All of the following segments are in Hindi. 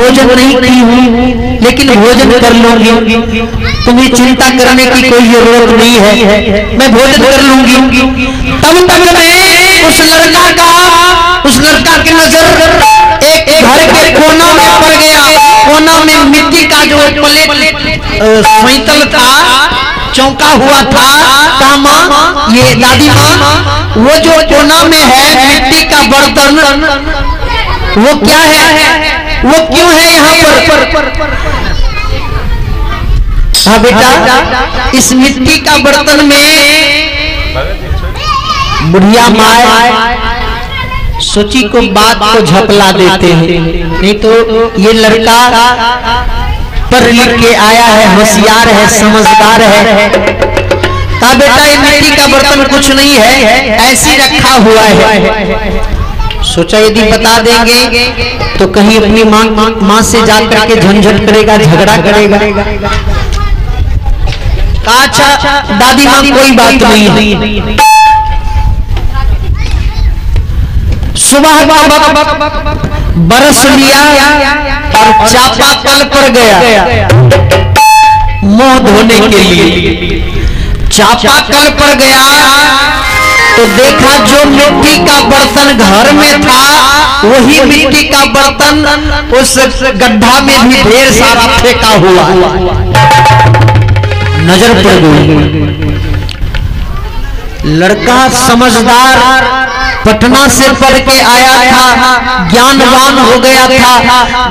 भोजन नहीं की हूँ, लेकिन भोजन कर लूंगी, तुम्हें चिंता करने की कोई जरूरत नहीं है, मैं भोजन कर लूंगी। तब तक में उस लड़का की नजर एक घर के कोना में पड़ गया। कोना में मिट्टी का जो प्लेट सैतल था, चौंका हुआ था, कहा माँ, ये दादी माँ, वो जो कोना में है मिट्टी का बर्तन, वो क्या है, वो क्यों है यहाँ पर? हाँ बेटा, इस मिट्टी का बर्तन में बुढ़िया माँ सोची को बात को झपला देते हैं, नहीं तो ये लड़का पढ़ लिख के आया है, होशियार है, समझदार है। कहा बेटा ये मिट्टी का बर्तन कुछ नहीं है, ऐसी रखा हुआ है। सोचा यदि बता देंगे तो कहीं अपनी माँ से जाकर के झंझट करेगा, झगड़ा करेगा। कहा अच्छा दादी माँ कोई बात नहीं है। सुबह बरस लिया और चापाकल पर गया मुंह धोने के लिए। चापाकल पर गया तो देखा जो मिट्टी का बर्तन घर में था, वही मिट्टी का बर्तन उस गड्ढा में भी ढेर सारा फेंका हुआ। नजर पड़ गई। लड़का समझदार पटना से पढ़ के आया था, ज्ञानवान हो गया था,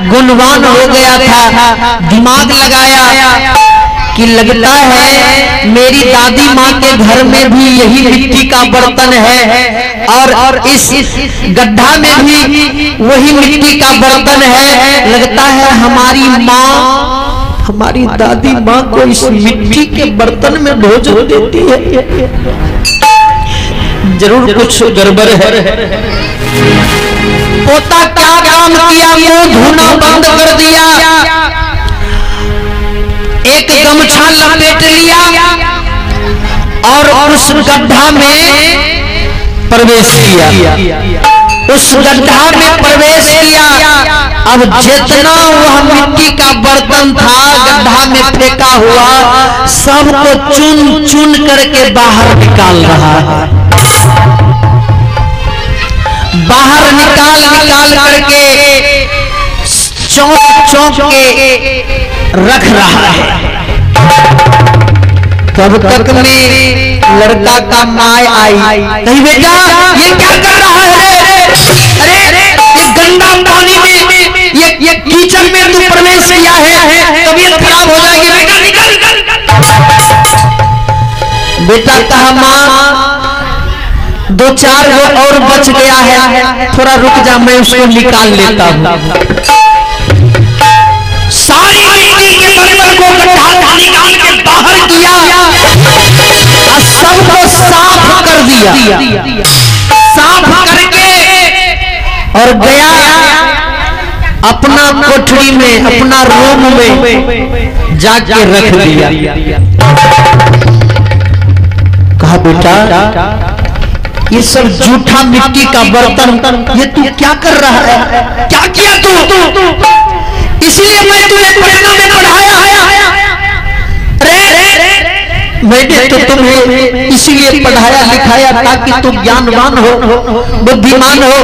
गुणवान हो गया था। दिमाग लगाया कि लगता है मेरी दादी माँ के घर में भी यही मिट्टी का बर्तन है और इस गड्ढा में भी वही मिट्टी का बर्तन है। लगता है हमारी माँ, हमारी दादी माँ को इस मिट्टी के बर्तन में भोजन देती है, जरूर कुछ गड़बड़ है। पोता क्या काम किया, मुंह धोना बंद कर दिया, एक गमछा लपेट लिया और उस गड्ढा में प्रवेश किया। उस गड्ढा में प्रवेश किया। अब जितना वह मिट्टी का बर्तन था गड्ढा में फेंका हुआ, सबको चुन चुन करके बाहर निकाल रहा है। बाहर निकाल करके चौंक के रख रहा है। तब तक में लड़का का माँ आई, कही बेटा ये क्या कर रहा है? अरे ये गंदा पानी में, ये कीचड़ में तू प्रवेश किया है, तबीयत खराब हो जाएगी, बेटा निकल। बेटा कहा माँ 2-4 वो और बच गया है, थोड़ा रुक जा, मैं उसको निकाल लेता हूँ। सारी मिट्टी के बर्तन को गड्ढा निकाल के बाहर किया और सबको साफ कर दिया। साफ करके और गया अपना कोठरी में, अपना रूम में जाके रख दिया। कहा बेटा ये सब झूठा मिट्टी का बर्तन, ये तू क्या कर रहा है? क्या किया तू? इसलिए मैं तुम्हें पटना में पढ़ाया है। मैंने तो तुम्हें इसीलिए पढ़ाया लिखाया ताकि तुम ज्ञानवान हो, बुद्धिमान हो,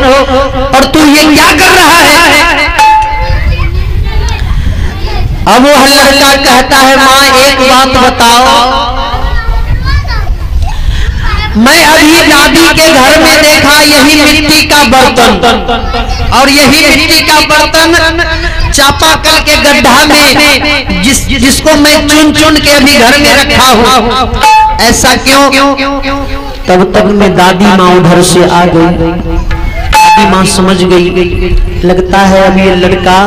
और तू ये क्या कर रहा है? अब वो लड़का कहता है माँ एक बात बताओ, मैं अभी दादी के घर में देखा यही मिट्टी का बर्तन, और यही मिट्टी का बर्तन चापाकल के गड्ढा में जिसको मैं चुन चुन के अभी घर में रखा हूँ, ऐसा क्यों? तब तक में दादी माँ उधर से आ गई। दादी माँ समझ गई, लगता है अब ये लड़का,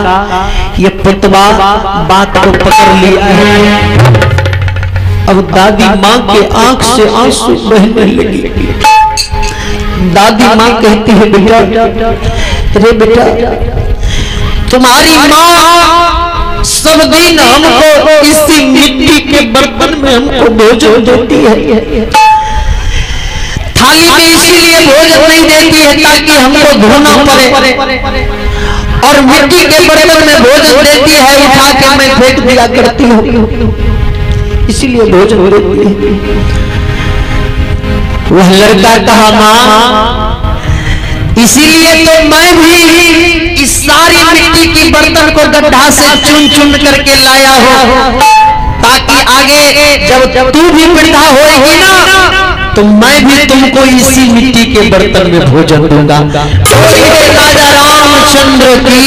ये पुतवा बात को पकड़ लिया है। अब दादी माँ के आंख से आंसू बहने लगी। दादी माँ कहती है बेटा, अरे बेटा तुम्हारी माँ सब दिन हमको इसी मिट्टी के बर्तन में हमको भोजन देती है। थाली में इसीलिए भोजन नहीं देती है ताकि हमको धोना पड़े, और मिट्टी के बर्तन में भोजन देती है उठा के मैं फेंक दिया करती हूँ, इसीलिए भोजन देती है। वह लड़का कहा माँ इसीलिए तो मैं भी इस सारी मिट्टी की बर्तन को गड्ढा से चुन चुन करके लाया हूँ, ताकि आगे जब तू भी वृद्धा होएगी ना तो मैं भी तुमको इसी मिट्टी के बर्तन में भोजन दूंगा। राजा रामचंद्र की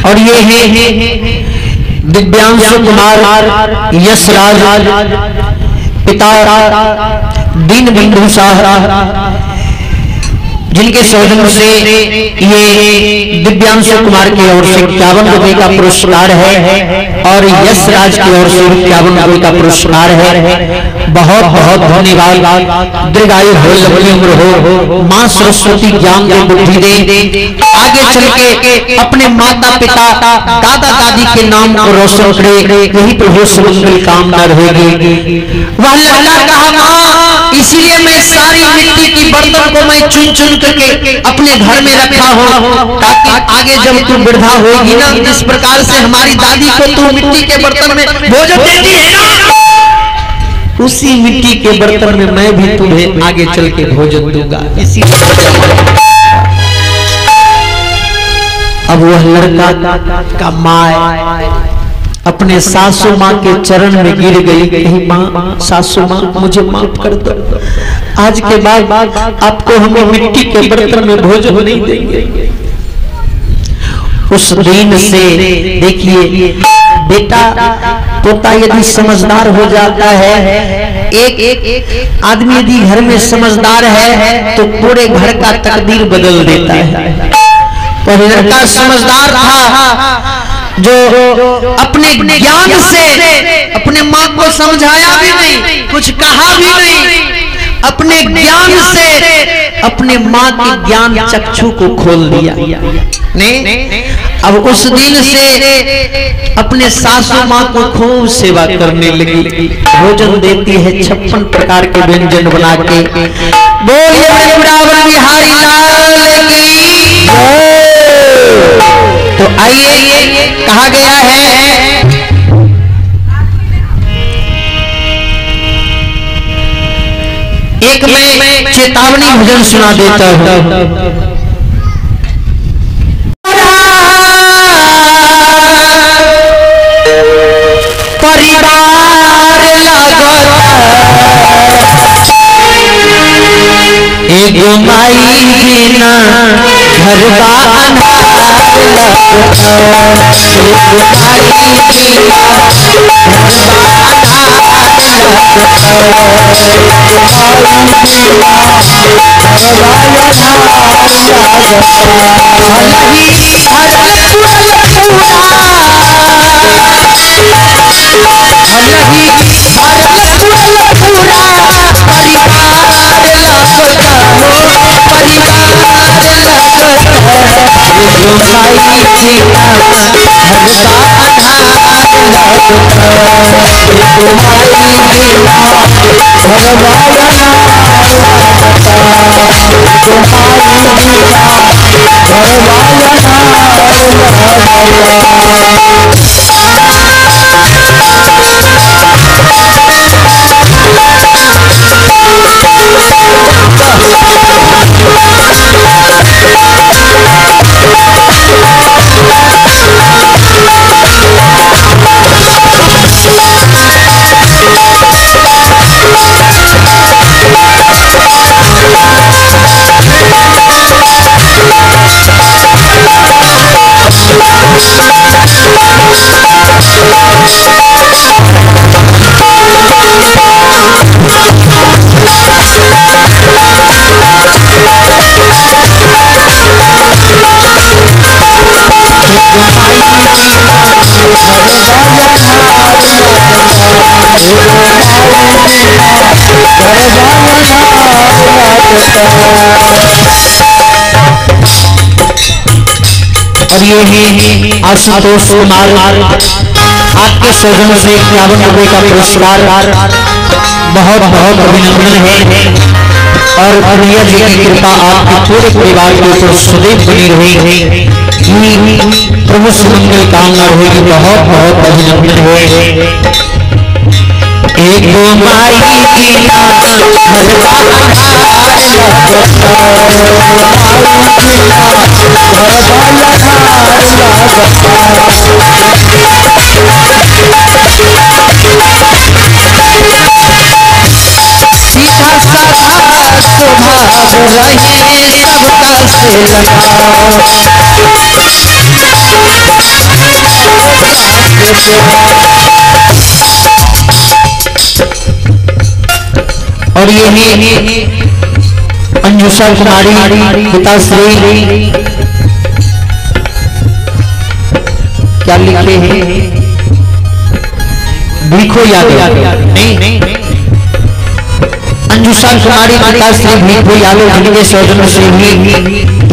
और ये है दिव्यांशु कुमार यशराज, पिता दीनबंधु साहब, जिनके सौजन्य से ये दिव्यांशु कुमार की ओर से 51 रुपए का पुरस्कार है और यशराज की ओर से 51 रुपए का पुरस्कार है। बहुत बहुत धन्यवाद। दीर्घायु हो, लंबी उम्र हो, माँ सरस्वती ज्ञान दे, बुद्धि दे, आगे चल के अपने माता पिता दादा दादी के नाम को रोशन करे, यही प्रभु सुमंगल कामना रहेगी। वह लड़का कहा माँ इसीलिए मैं सारी मिट्टी की बर्तन को मैं चुन चुन करके अपने घर में रखा हूँ, ताकि आगे जब तू वृद्धा होगी ना, जिस प्रकार से हमारी दादी को तू मिट्टी के बर्तन में भोजन देती है ना, उसी मिट्टी के बर्तन में मैं भी तुम्हें आगे चल के भोजन दूंगा। इसी अब वह लड़का का माँ अपने सासू माँ के चरण में गिर गई, कही माँ सासू माँ मुझे माफ कर दो, आज के बाद आपको हमें मिट्टी के बर्तन में भोजन नहीं देंगे। उस दिन से देखिए बेटा पोता यदि समझदार हो जाता है, एक आदमी यदि घर में समझदार है तो पूरे घर का तकदीर बदल देता है। तो लड़का समझदार था जो अपने ज्ञान से अपने माँ को समझाया भी नहीं, कुछ कहा भी नहीं, अपने ज्ञान से अपने माँ के ज्ञान चक्षु को खोल दिया। नहीं अब उस दिन से अपने सासू माँ को खूब सेवा करने लगी, भोजन देती है 56 प्रकार के व्यंजन बना के। बोलिए वृंदावन बिहारी लाल की। तो आइए कहा गया है एक मैं चेतावनी भजन सुना देता हूँ। एक माई बिना घर और ये है आशुतोष कुमार, आपके सौजन्य से 51 रुपए का पुरस्कार, बहुत बहुत अभिनंदन है। और कन्हैया जी की कृपा आपके पूरे परिवार के ऊपर सदैव बनी रही। प्रभु सुमंगल कामना रहेगी। बहुत बहुत अभिनंदन है। एक माई सीधा साधा स्वभाव रहे सबका से और ये अंजुषा कुमारी पिताश्री क्या लिखे हैं? भीखो यादव नहीं, अंजुषा कुमारी पिताश्री भीखो यादव जिनके सौजन्य से ही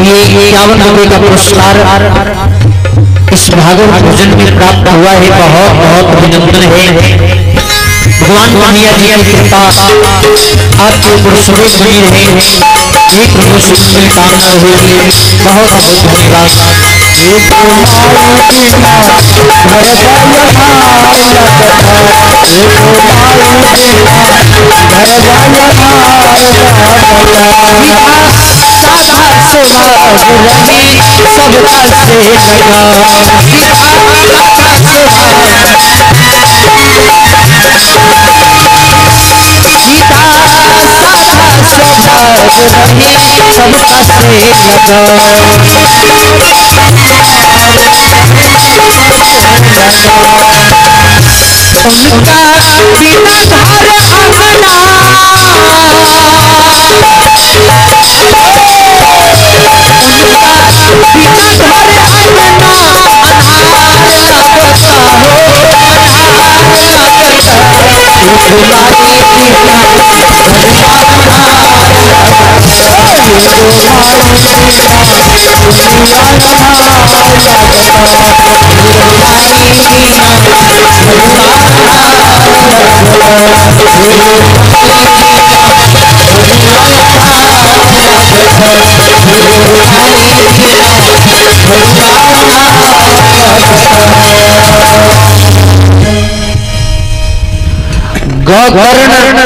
ये 51 रुपये का पुरस्कार इस भागवत भोजन में प्राप्त हुआ है। बहुत बहुत अभिनंदन है। भगवान कन्हैया जी की कृपा आपके ऊपर सदैव बनी रहे। एक प्रभु सुमंगल कामना रहेगी। बहुत बहुत धन्यवाद। सबका से उनका बिना घर अंगना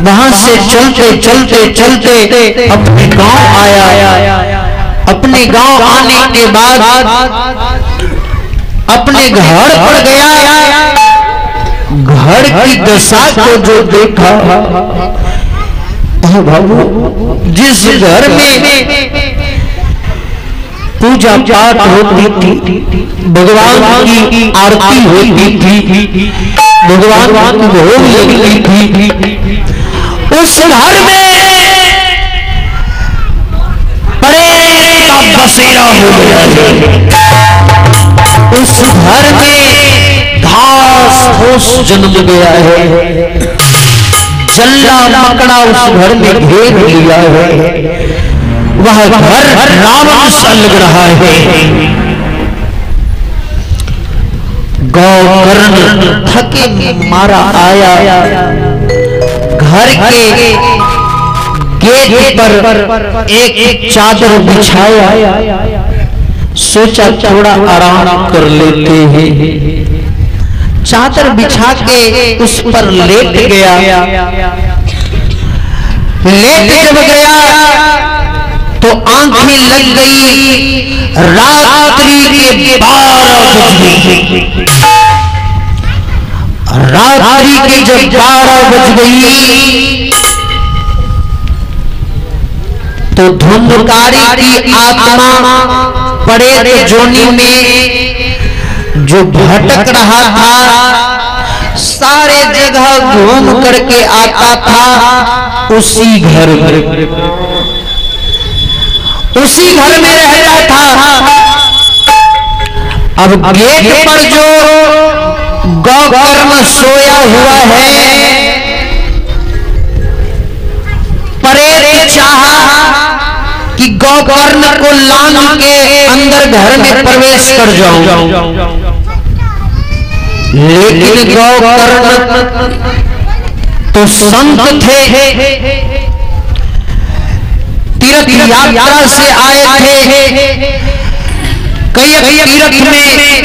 वहां से चलते चलते चलते अपने गांव आया। अपने गांव आने के बाद अपने घर पर गया। घर की दशा को जो देखा, बाबू जिस घर में पूजा पाठ होती थी, भगवान की आरती होती थी, भगवान की भोग लगती थी, उस घर में प्रेम का बसेरा हो गया। उस घर में घास फूस जन्म गया है। जल्ला मकड़ा उस घर में घेर लिया है। वह घर रावण सा लग रहा है। गौकर्ण थके में मारा आया। घर के गेट पर एक चादर बिछाया। सोचा थोड़ा आराम कर लेते हैं। चादर बिछा के उस पर लेट गया। लेट जब गया तो आंखें लग गई। रात्रि के 12 बज गई। रात्रि के जब 12 बज गई तो धुंधकारी की आत्मा प्रेत जोनी में जो भटक रहा था, सारे जगह घूम करके आता था, उसी घर में रहता था। अब गेट पर जो गौकर्ण सोया हुआ है, प्रेत चाहा कि गौकर्ण को लांग के अंदर घर में प्रवेश कर जाऊं, लेकिन गौकर्ण तो संत थे। तीर्थ यात्रा से आए थे, कई तीर्थ में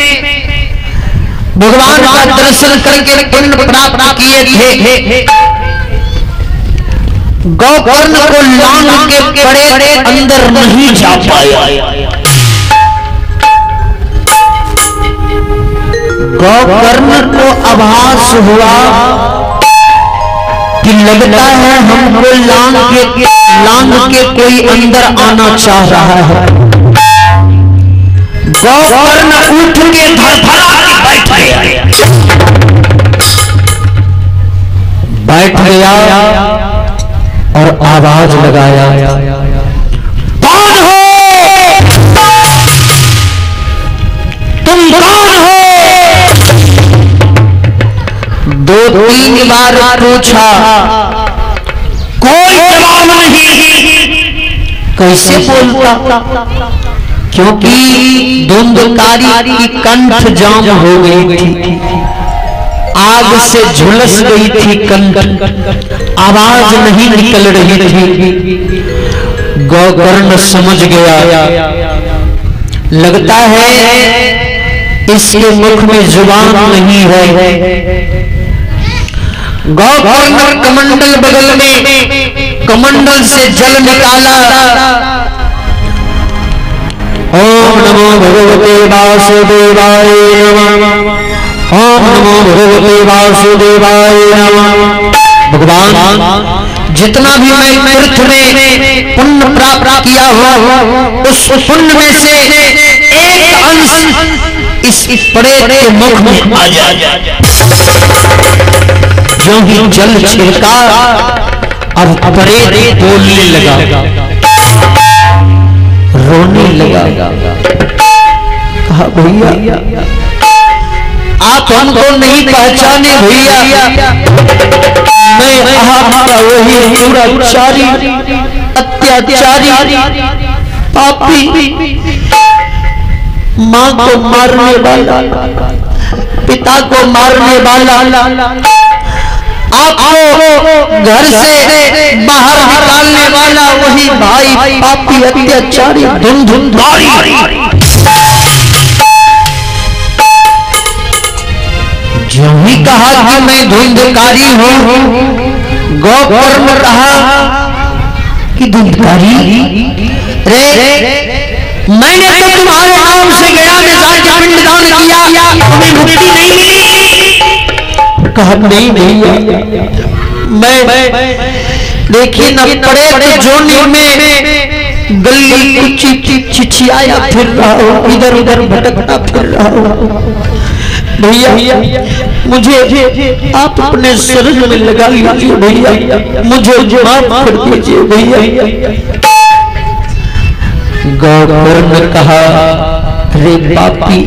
भगवान का दर्शन करके पुण्य प्राप्त किए थे। गोकर्ण को लांग के पड़े अंदर नहीं जा पाया। गोकर्ण को आभास हुआ कि लगता है हमको लांग के कोई अंदर आना चाह रहा है। गोकर्ण उठ के धड़धड़ा बैठ गया और आवाज लगाया, कौन हो तुम, कौन हो? दो तीन बार पूछा, कोई जवाब नहीं। कैसे बोलता? क्योंकि धुंधकारी की कंठ जाम हो गई थी, आग से झुलस गई थी कंठ, आवाज नहीं निकल रही थी। गोकर्ण समझ गया, लगता है इसके मुख में जुबान नहीं है। गोकर्ण कमंडल बगल में, कमंडल से जल निकाला। ओम नमो भगवते वासुदेवाय नमः, ओम नमो भगवते वासुदेवाय नमः। भगवान, जितना भी मैं तीर्थ में पुण्य प्राप्त किया हुआ, उस पुण्य में से एक अंश इस प्रेत के मुख में आ जाए। जो ही जल छिड़का, अब प्रेत बोलने लगा, रोने लगा। कहा, भैया आप हमको नहीं पहचाने भैया, मैं आपका वही दुराचारी, अत्याचारी, पापी, माँ को मारने वाला, पिता को मारने वाला, आपको घर से बाहर निकालने वाला वही भाई, पापी, अत्याचारी, धुंधुंधारी। जो ही कहा कि मैं धुंधकारी हूँ, गोकर्ण कहा कि धुंधकारी रे, मैंने तो तुम्हारे नाम से गया में जाके पिंडदान किया, तुम्हें मुक्ति नहीं मिली। कहा, नहीं भैया, मैं देखिए न पड़े जोनी में गली कुची चिचियाया फिर रहा हूँ, इधर उधर भटकता फिर रहा हूँ। भैया मुझे आप अपने शरीर में लगा लीजिए भैया, मुझे माफ कर दीजिए भैया। गोकर्ण ने कहा, रे पापी,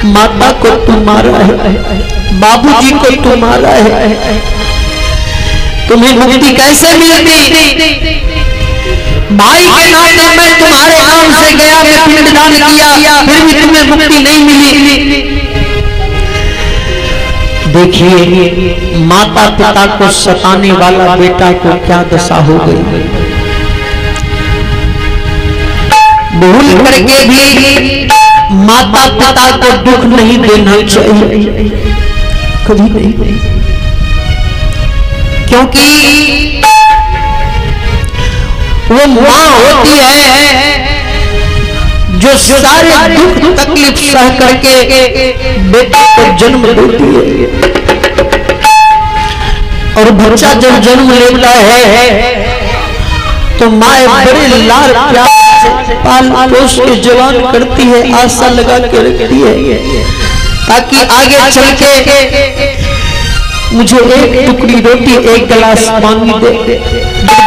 माता को तू मारा है, बाबूजी को तू मारा है, तुम्हें मुक्ति कैसे मिलती? भाई के नाते मैं तुम्हारे नाम से गया, मैं पिंडदान किया, फिर भी तुम्हें मुक्ति नहीं मिली। देखिए माता पिता को सताने वाला बेटा को क्या दशा हो गई। भूल करके भी माता पिता को दुख नहीं देना चाहिए, कभी नहीं, क्योंकि वो माँ होती है जो सारे दुख तकलीफ सह करके बेटे को जन्म देती है। और बच्चा जब जन्म लेता है तो माँ बड़े लाड़ प्यार से पाल पोस के जवान करती है, आशा लगा के रखती है ताकि आगे चल के मुझे एक टुकड़ी रोटी, एक गिलास पानी दे,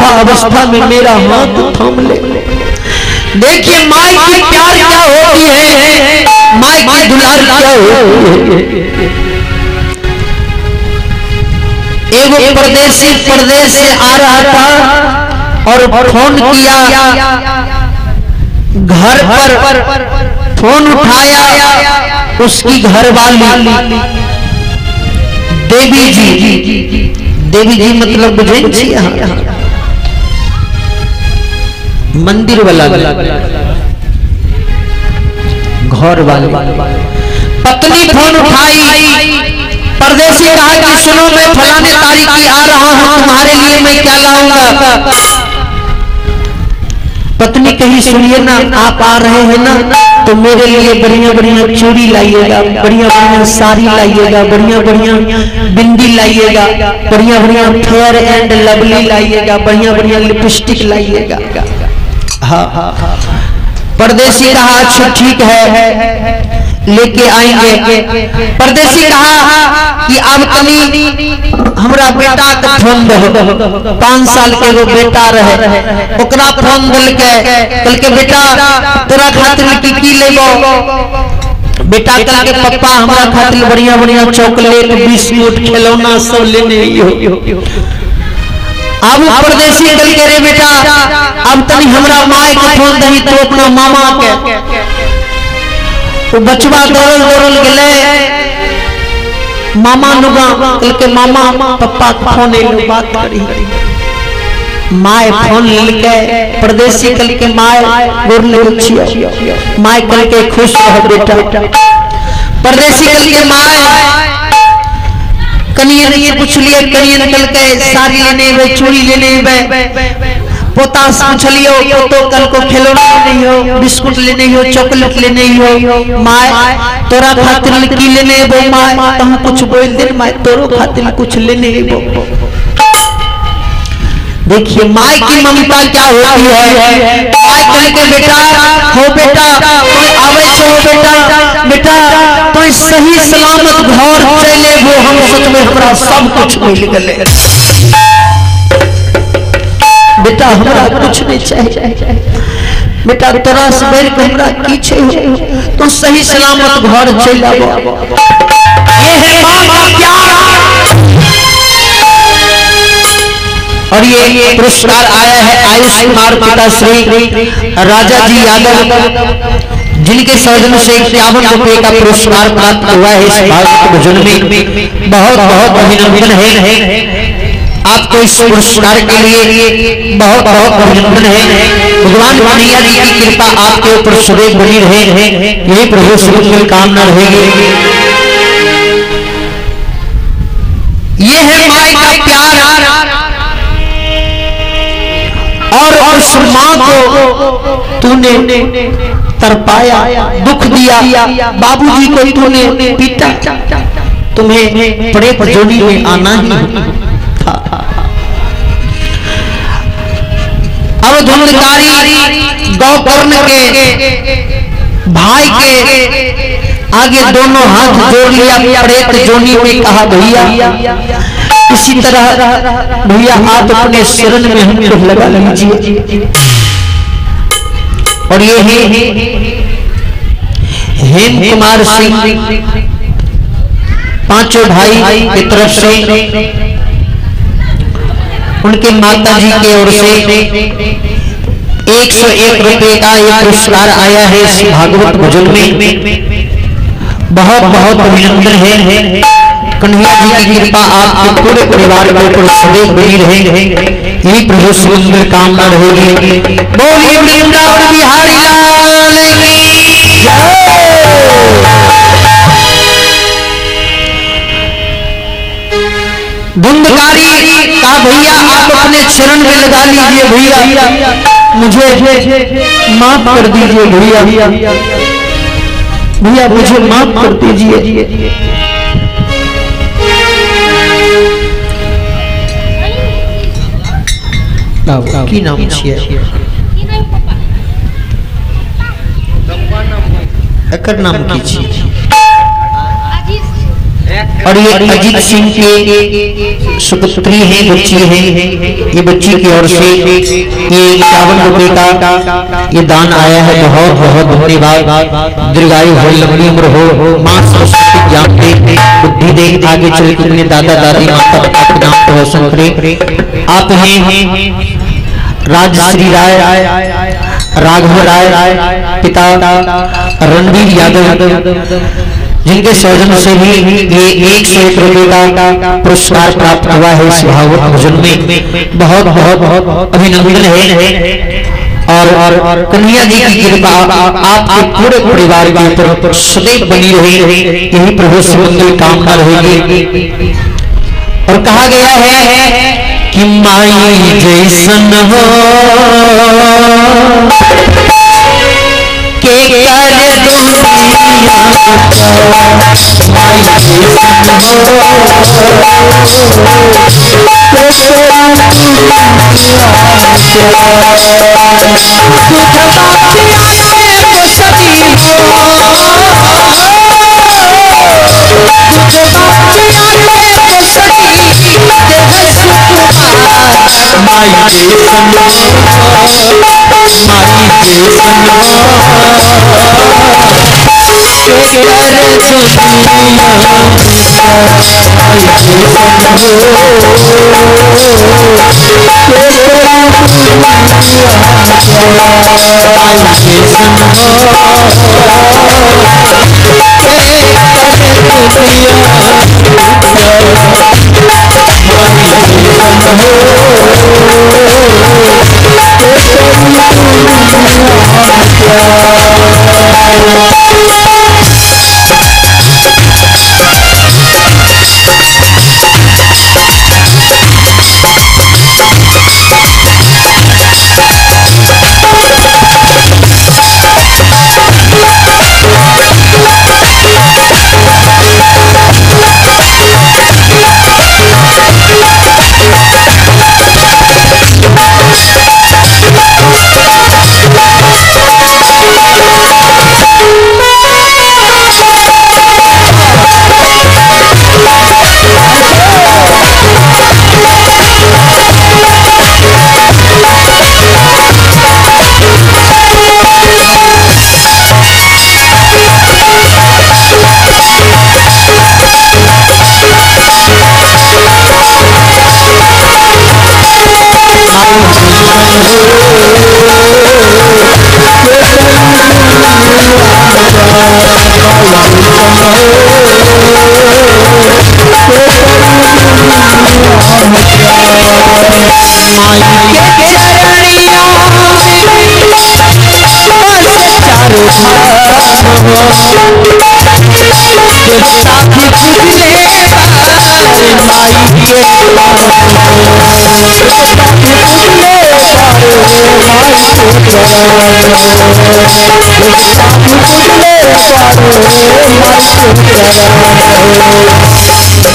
अवस्था में मेरा हाथ थाम ले। देखिए माँ की प्यार क्या होती है, माँ की दुलार क्या होती है। एक परदेसी प्रदेश से आ रहा था और फोन किया, घर पर फोन उठाया, उसकी घरवाली देवी जी देवी जी मतलब बुझे मंदिर वाला घर वाले। पत्नी फोन उठाई, परदेसी कहा कि सुनो मैं फलाने तारीख की आ रहा हूं, तुम्हारे लिए मैं क्या लाऊंगा। पत्नी कही सुनिए ना, आप आ रहे हैं ना तो मेरे लिए बढ़िया बढ़िया चूड़ी लाइएगा, बढ़िया बढ़िया साड़ी लाइएगा, बढ़िया बढ़िया बिंदी लाइएगा, बढ़िया बढ़िया फेयर एंड लवली लाइएगा, बढ़िया बढ़िया लिपस्टिक लाइएगा। हाँ, परदेसी कहा अच्छा ठीक है लेके आएंगे। परदेसी कहा कि अब तनी हमरा बेटा का फोन दो, 5 साल के वो बेटा रहे, ओकरा फोन दिल के बेटा तोरा खातिर की लेबो। बेटा कल के पप्पा हमरा खातिर बढ़िया बढ़िया चॉकलेट बिस्कुट खिलौना सब लेने हो। अब परदेसी कल के रे बेटा अब तनी हमरा माए के फोन दही तो अपना मामा के। तो बचवा दौड़ल दौड़ल गए मामा नुगा, कल के मामा पप्पा फोन एलो बात करी। माए फोन लेके परदेसी कल के माए गोर ले छियो, माए कल के खुश रह बेटा। परदेसी कल के माए कनियन ये पूछ लिए, कनियन कल के साड़ी लेने वे चूड़ी लेने वे, पोता पूछ लियो पोतो कल को खिलौना लेने हो, बिस्कुट लेने हो, चॉकलेट लेने हो। माए तोरा खातिर की लेने वो माए तुम कुछ बोल दे, माए तोरो खातिर कुछ लेने वो। देखिए माए की ममता क्या होती है। माए कल के बेटा हो बेटा कोई आवे छो बेटा, बेटा तो सही सलामत घर चले वो, हम सच में हमरा सब कुछ मिल गले बेटा, हमरा कुछ नहीं चाहिए बेटा, तोरा से बैर के हमरा की चाहिए, तो सही सलामत घर चल जाओ। ये है मां का प्यार। और ये पुरस्कार आया है आयुष कुमार पिता श्री राजा जी यादव, जिनके सौजन्य से 51 रुपए का पुरस्कार प्राप्त हुआ है इस भागवत भजन में। बहुत बहुत अभिनंदन है आपको इस पुरस्कार के लिए, बहुत बहुत अभिनंदन है। भगवान कन्हैया जी की कृपा आपके ऊपर सदैव बनी रहे, यही प्रभु से कामना रहेगी। ये है माँ का प्यार। और उस माँ को तूने तरपाया, दुख दिया, बाबूजी को तूने पीटा, तुम्हें प्रेत जोड़ी में आना ही था। अब धुंधकारी गौकर्ण के भाई के आगे दोनों हाथ जोड़ लिया, प्रेत जोड़ी में कहा भैया इसी तरह भैया आप अपने शरण में हमको लगा लीजिए। और ये हेम कुमार सिंह 5 भाई की तरफ से उनके माता जी की ओर से 101 रुपए का ये पुरस्कार आया है इस भागवत भजन में। बहुत बहुत अभिनंदन है। कन्हैया जी की कृपा आपके पूरे परिवार के ऊपर सदैव बनी रहे, यही प्रभु सुंदर कामना रहेगी। बोलिए वृंदावन बिहारी लाल की जय। धुंधकारी का भैया आप अपने चरण में लगा लीजिए, भैया मुझे माफ कर दीजिए, भैया मुझे माफ कर दीजिए। की नाम छियै एकर नाम की छियै? और ये अजीत सिंह के सुपुत्री है, बच्ची है। ये बच्ची की ओर से ये 51 रुपए का ये दान आया है। बहुत बहुत धन्यवाद। दीर्घायु हो, लंबी उम्र हो, माँ सरस्वती ज्ञान दे, बुद्धि दे, आगे चल के अपने दादा दादी माता पिता के नाम को रोशन करे। आप हैं राजश्री राय, राघव राय, पिता रणवीर यादव, जिनके सौजन से भी ये 101 रुपए का पुरस्कार प्राप्त हुआ है इस भागवत भजन में। बहुत बहुत बहुत अभिनंदन है और कन्हैया जी की कृपा आपके पूरे परिवार के ऊपर सदैव बनी रहे, यही प्रभु से मंगल कामना रहेगी। और कहा गया है कि माई जैसन हो के करे दुनिया माई जैसन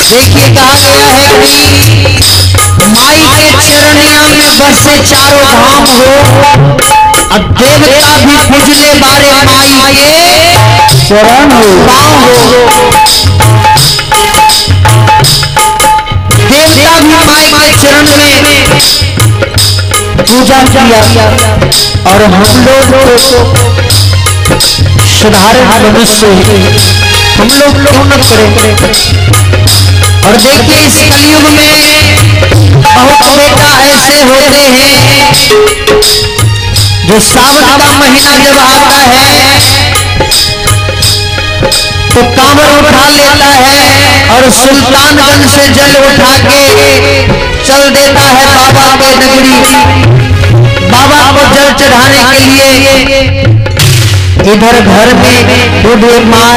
देखिए कहा गया है कि माई के चरणिया में बसे चारों धाम हो, और देवता भी पूजले बारे माई के चरण पाँव हो। देवता भी माई के चरण में पूजा किया, और हम लोग साधारण मनुष्य हम लोग क्यों न करें। और देखिए इस कलयुग में बहुत बेटा ऐसे होते हैं जो सावन का महीना जब आता है तो कांवर उठा लेता है और सुल्तानगंज से जल उठा के चल देता है बाबा के नगरी, बाबा को जल चढ़ाने के लिए। इधर घर में बूढ़ी माँ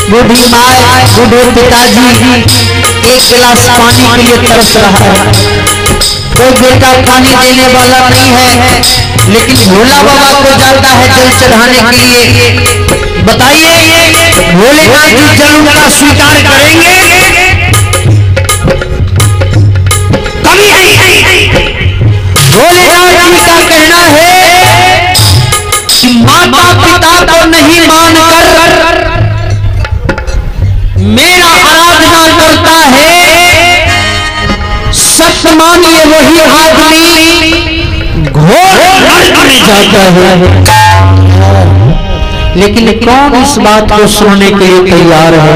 बूढ़े पिताजी एक गिलास पानी के लिए तरस रहा है। कोई बेटा पानी देने वाला नहीं है, लेकिन भोला बाबा को जाता है जल चढ़ाने के लिए। बताइए भोलेनाथ जी जल उनका स्वीकार करेंगे? कभी नहीं। भोलेनाथ जी का कहना है कि माता पिता को नहीं मानकर मेरा आराधना करता है, सत्य मानिए वही आदमी घोर नरक में जाता है। लेकिन कौन इस बात को सुनने के लिए तैयार है?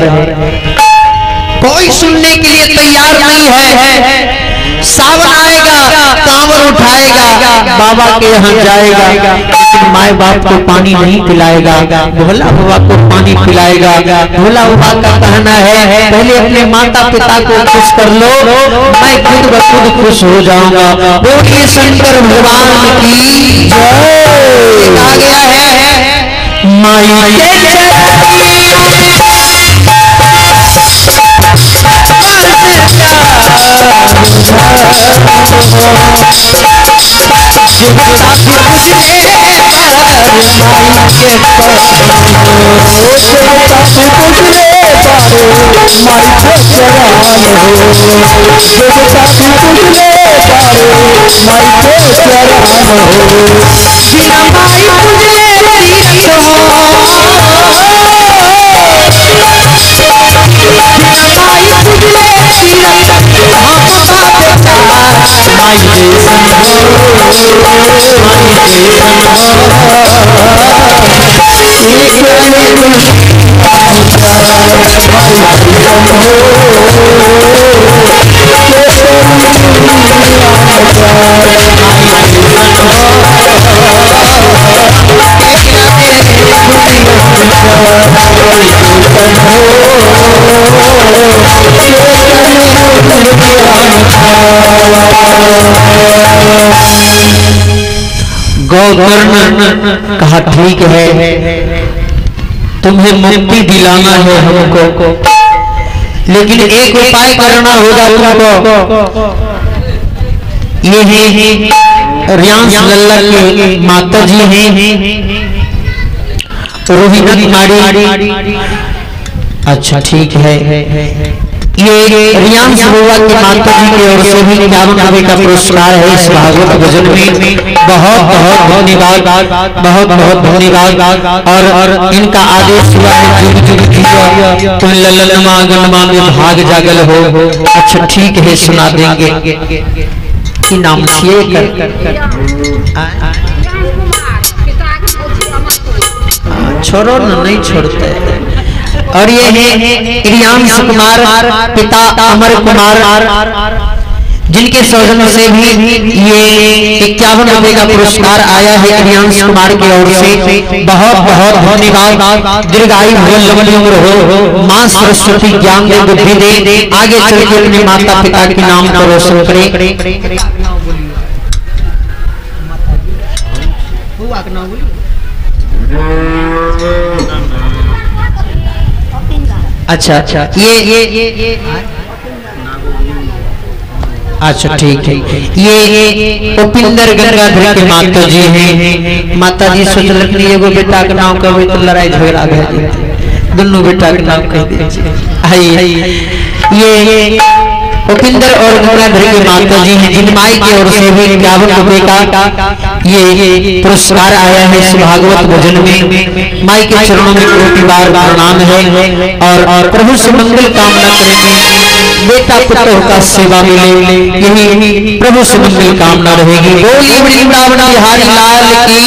कोई सुनने के लिए तैयार नहीं है। सावन आएगा, कांवर उठाएगा, बाबा के यहाँ जाएगा, लेकिन माए बाप को पानी नहीं पिलाएगा, भोला बाबा को पानी पिलाएगा। भोला बाबा का कहना है पहले अपने माता पिता को खुश कर लो, मैं खुद ब खुद खुश हो जाऊंगा। बोलिए शंकर भगवान की जय। आ गया है माई के गौकर्ण कहा ठीक है, तुम्हें मुक्ति दिलाना है हमको, लेकिन एक उपाय करना होगा तुमको। ये है रियांश लल्ला के माता जी हैं रोहिणी कुमारी। अच्छा ठीक है, ये रियांश बाबा की माता जी की ओर से भी 51 रुपए का पुरस्कार है इस भागवत भजन में। बहुत बहुत धन्यवाद, बहुत बहुत धन्यवाद। और इनका आदेश हुआ है जुग जुग जियो तुम ललनमा गनमा में भाग जागल हो। अच्छा ठीक है, सुना देंगे कि नाम से छोड़ो ना, नहीं छोड़ते। और ये है रियांश कुमार पिता अमर कुमार, जिनके सौजन्य से भी ये 51 रुपए का पुरस्कार आया है रियांश कुमार की ओर से। बहुत बहुत धन्यवाद। दीर्घायु हो, लंबी उम्र हो, मां सरस्वती ज्ञान दे, बुद्धि दे, आगे चल के अपने माता पिता के नाम को रोशन करे। अच्छा अच्छा, ये अच्छा ठीक है, ये उपिंदर गंगाधर के माता जी हैं। माता जी सोच रखनी एगो बेटा के नाम कहबे तो लड़ाई झगड़ा भे, दोनों बेटा के नाम कह दीजिए। ये उपिंदर और गंगाधर की माता जी हैं, जिन माई की ओर से भी 51 रुपए का ये पुरस्कार आया है इस भागवत भजन में। माई के चरणों में कोटि बार प्रणाम है और प्रभु से मंगल कामना करेंगे, बेटा पुत्र का सेवा मिले, यही प्रभु से मंगल कामना रहेगी। बोलिए वृंदावन बिहारी लाल की।